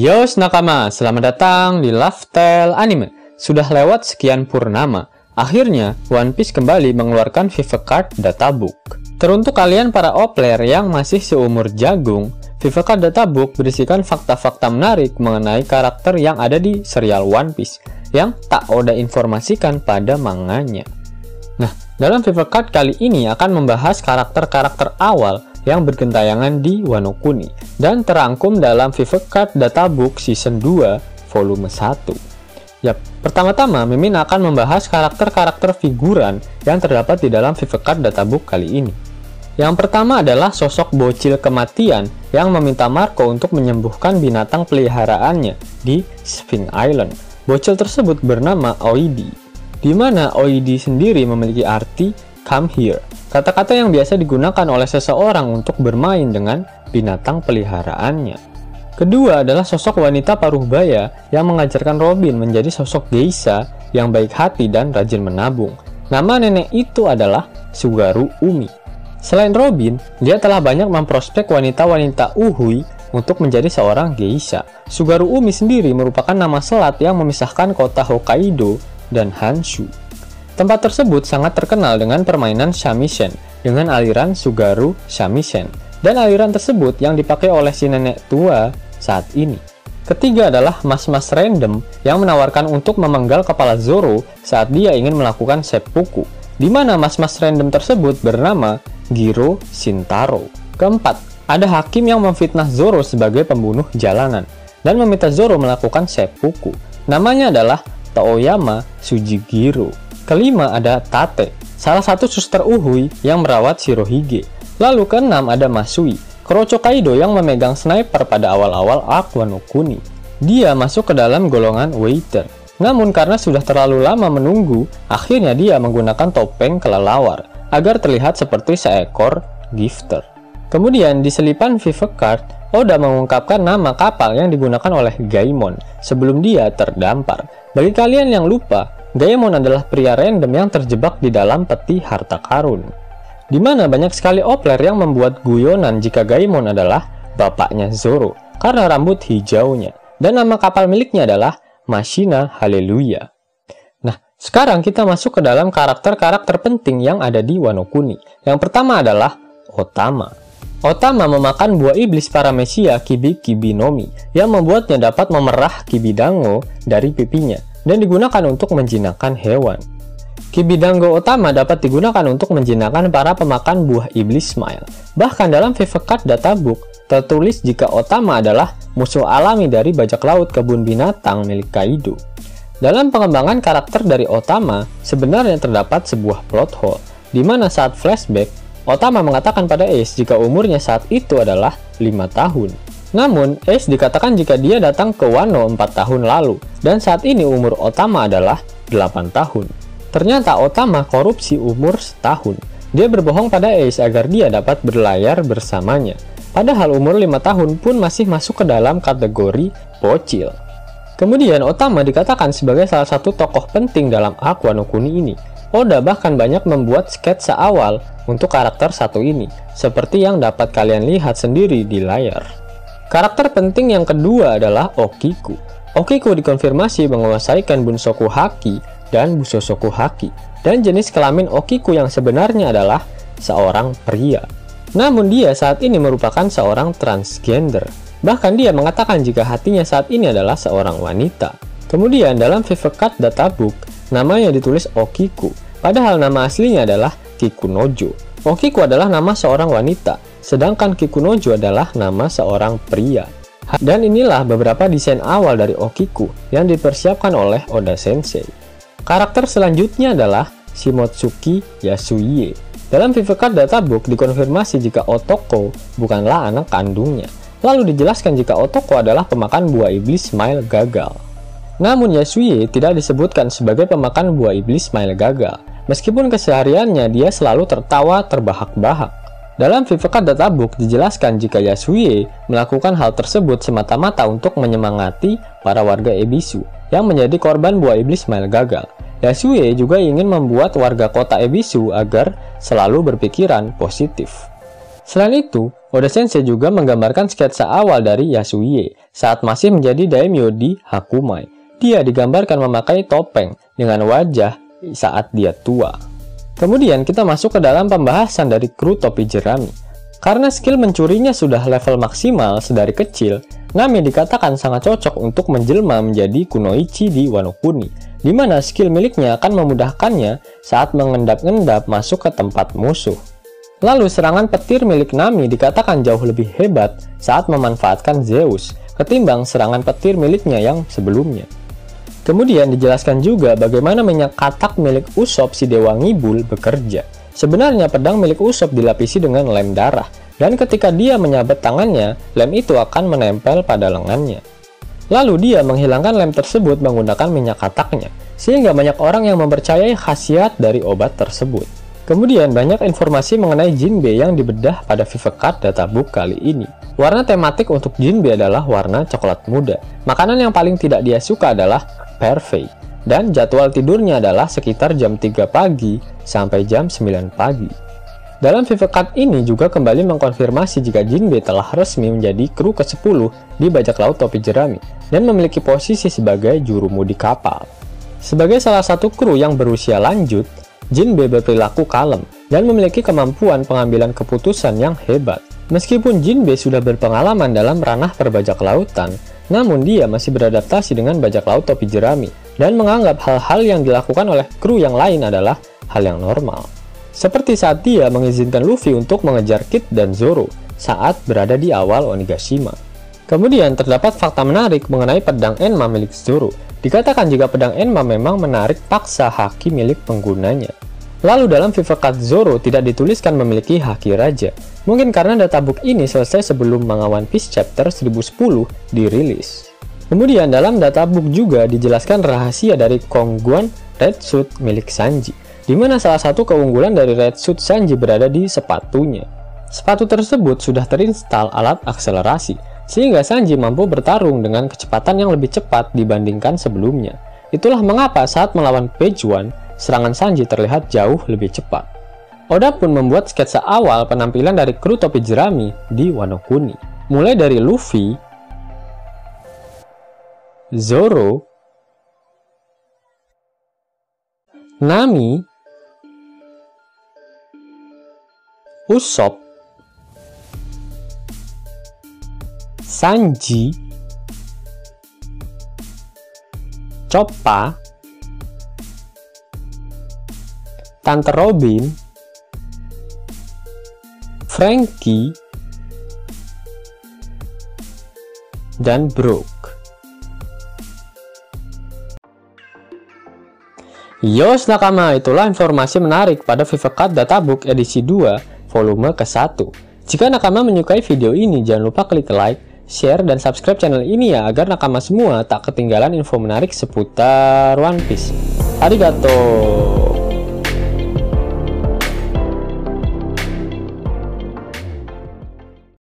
Yos nakama, selamat datang di Lifestyle Anime. Sudah lewat sekian purnama, akhirnya One Piece kembali mengeluarkan Viva Card Databook. Teruntuk kalian para O-player yang masih seumur jagung, Viva Card Databook berisikan fakta-fakta menarik mengenai karakter yang ada di serial One Piece yang tak Oda informasikan pada manganya. Nah, dalam Viva Card kali ini akan membahas karakter-karakter awal yang bergentayangan di Wano Kuni dan terangkum dalam Viva Card Databook Season 2 Volume 1. Yap, pertama-tama Mimin akan membahas karakter-karakter figuran yang terdapat di dalam Viva Card Databook kali ini. Yang pertama adalah sosok bocil kematian yang meminta Marco untuk menyembuhkan binatang peliharaannya di Sphinx Island. Bocil tersebut bernama Oidi, di mana Oidi sendiri memiliki arti come here, kata-kata yang biasa digunakan oleh seseorang untuk bermain dengan binatang peliharaannya. Kedua adalah sosok wanita paruh baya yang mengajarkan Robin menjadi sosok geisha yang baik hati dan rajin menabung. Nama nenek itu adalah Sugaru Umi. Selain Robin, dia telah banyak memprospek wanita-wanita Uhui untuk menjadi seorang geisha. Sugaru Umi sendiri merupakan nama selat yang memisahkan kota Hokkaido dan Honshu. Tempat tersebut sangat terkenal dengan permainan shamisen dengan aliran Sugaru Shamisen, dan aliran tersebut yang dipakai oleh si nenek tua saat ini. Ketiga adalah mas-mas random yang menawarkan untuk memenggal kepala Zoro saat dia ingin melakukan seppuku, di mana mas-mas random tersebut bernama Giro Shintaro. Keempat, ada hakim yang memfitnah Zoro sebagai pembunuh jalanan dan meminta Zoro melakukan seppuku. Namanya adalah Toyama Sujigiro. Kelima ada Tate, salah satu suster Uhui yang merawat Shirohige. Lalu keenam ada Masui, Kroco Kaido yang memegang sniper pada awal-awal arc Wano Kuni. Dia masuk ke dalam golongan waiter. Namun karena sudah terlalu lama menunggu, akhirnya dia menggunakan topeng kelelawar agar terlihat seperti seekor gifter. Kemudian di selipan Viva Card, Oda mengungkapkan nama kapal yang digunakan oleh Gaimon sebelum dia terdampar. Bagi kalian yang lupa, Gaimon adalah pria random yang terjebak di dalam peti harta karun, di mana banyak sekali O-player yang membuat guyonan jika Gaimon adalah bapaknya Zoro karena rambut hijaunya, dan nama kapal miliknya adalah Mashina Haleluya. Nah, sekarang kita masuk ke dalam karakter-karakter penting yang ada di Wano Kuni. Yang pertama adalah Otama. Otama memakan buah iblis paramecia Kibi Kibi Nomi yang membuatnya dapat memerah Kibidango dari pipinya dan digunakan untuk menjinakkan hewan. Kibidango Otama dapat digunakan untuk menjinakkan para pemakan buah iblis Smile. Bahkan dalam Viva Card Databook tertulis jika Otama adalah musuh alami dari bajak laut kebun binatang milik Kaido. Dalam pengembangan karakter dari Otama, sebenarnya terdapat sebuah plot hole, di mana saat flashback, Otama mengatakan pada Ace jika umurnya saat itu adalah 5 tahun. Namun, Ace dikatakan jika dia datang ke Wano 4 tahun lalu, dan saat ini umur Otama adalah 8 tahun. Ternyata Otama korupsi umur setahun. Dia berbohong pada Ace agar dia dapat berlayar bersamanya. Padahal umur 5 tahun pun masih masuk ke dalam kategori bocil. Kemudian Otama dikatakan sebagai salah satu tokoh penting dalam arc Wano Kuni ini. Oda bahkan banyak membuat sketsa awal untuk karakter satu ini, seperti yang dapat kalian lihat sendiri di layar. Karakter penting yang kedua adalah Okiku. Okiku dikonfirmasi menguasai Kenbunsoku Haki dan Busosoku Haki, dan jenis kelamin Okiku yang sebenarnya adalah seorang pria. Namun dia saat ini merupakan seorang transgender. Bahkan dia mengatakan jika hatinya saat ini adalah seorang wanita. Kemudian dalam Viva Card Databook, namanya ditulis Okiku, padahal nama aslinya adalah Kikunojo. Okiku adalah nama seorang wanita, sedangkan Kikunojo adalah nama seorang pria. Dan inilah beberapa desain awal dari Okiku yang dipersiapkan oleh Oda Sensei. Karakter selanjutnya adalah Shimotsuki Yasuie. Dalam Viva Card Databook dikonfirmasi jika Otoko bukanlah anak kandungnya. Lalu dijelaskan jika Otoko adalah pemakan buah iblis Smile gagal. Namun Yasuie tidak disebutkan sebagai pemakan buah iblis Smile gagal, meskipun kesehariannya dia selalu tertawa terbahak-bahak. Dalam Viva Card Databook dijelaskan jika Yasuie melakukan hal tersebut semata-mata untuk menyemangati para warga Ebisu yang menjadi korban buah iblis Smile gagal. Yasuie juga ingin membuat warga kota Ebisu agar selalu berpikiran positif. Selain itu, Oda Sensei juga menggambarkan sketsa awal dari Yasuie saat masih menjadi daimyo di Hakumai. Dia digambarkan memakai topeng dengan wajah saat dia tua. Kemudian kita masuk ke dalam pembahasan dari kru topi jerami. Karena skill mencurinya sudah level maksimal sedari kecil, Nami dikatakan sangat cocok untuk menjelma menjadi kunoichi di Wano Kuni, di mana skill miliknya akan memudahkannya saat mengendap-endap masuk ke tempat musuh. Lalu serangan petir milik Nami dikatakan jauh lebih hebat saat memanfaatkan Zeus ketimbang serangan petir miliknya yang sebelumnya. Kemudian dijelaskan juga bagaimana minyak katak milik Usopp si Dewa Ngibul bekerja. Sebenarnya pedang milik Usopp dilapisi dengan lem darah, dan ketika dia menyabet tangannya, lem itu akan menempel pada lengannya. Lalu dia menghilangkan lem tersebut menggunakan minyak kataknya, sehingga banyak orang yang mempercayai khasiat dari obat tersebut. Kemudian banyak informasi mengenai Jinbe yang dibedah pada Fever Card Databook kali ini. Warna tematik untuk Jinbe adalah warna coklat muda. Makanan yang paling tidak dia suka adalah Perfect. Dan jadwal tidurnya adalah sekitar jam 3 pagi sampai jam 9 pagi. Dalam Fever Card ini juga kembali mengkonfirmasi jika Jinbe telah resmi menjadi kru ke-10 di bajak laut topi jerami dan memiliki posisi sebagai jurumudi kapal. Sebagai salah satu kru yang berusia lanjut, Jinbe berperilaku kalem dan memiliki kemampuan pengambilan keputusan yang hebat. Meskipun Jinbe sudah berpengalaman dalam ranah perbajak lautan, namun dia masih beradaptasi dengan bajak laut topi jerami dan menganggap hal-hal yang dilakukan oleh kru yang lain adalah hal yang normal. Seperti saat dia mengizinkan Luffy untuk mengejar Kid dan Zoro saat berada di awal Onigashima. Kemudian terdapat fakta menarik mengenai pedang Enma milik Zoro. Dikatakan jika pedang Enma memang menarik paksa haki milik penggunanya. Lalu dalam Fever Card Zoro tidak dituliskan memiliki haki raja. Mungkin karena databook ini selesai sebelum manga One Piece chapter 1010 dirilis. Kemudian dalam databook juga dijelaskan rahasia dari Kongguan Red Suit milik Sanji, di mana salah satu keunggulan dari Red Suit Sanji berada di sepatunya. Sepatu tersebut sudah terinstal alat akselerasi, sehingga Sanji mampu bertarung dengan kecepatan yang lebih cepat dibandingkan sebelumnya. Itulah mengapa saat melawan Page One, serangan Sanji terlihat jauh lebih cepat. Oda pun membuat sketsa awal penampilan dari kru topi jerami di Wano Kuni. Mulai dari Luffy, Zoro, Nami, Usopp, Sanji, Choppa, Tante Robin, Franky, dan Brook. Yos nakama, itulah informasi menarik pada Fever Card Databook edisi 2 volume ke-1. Jika nakama menyukai video ini, jangan lupa klik like, share, dan subscribe channel ini ya, agar nakama semua tak ketinggalan info menarik seputar One Piece. Arigato!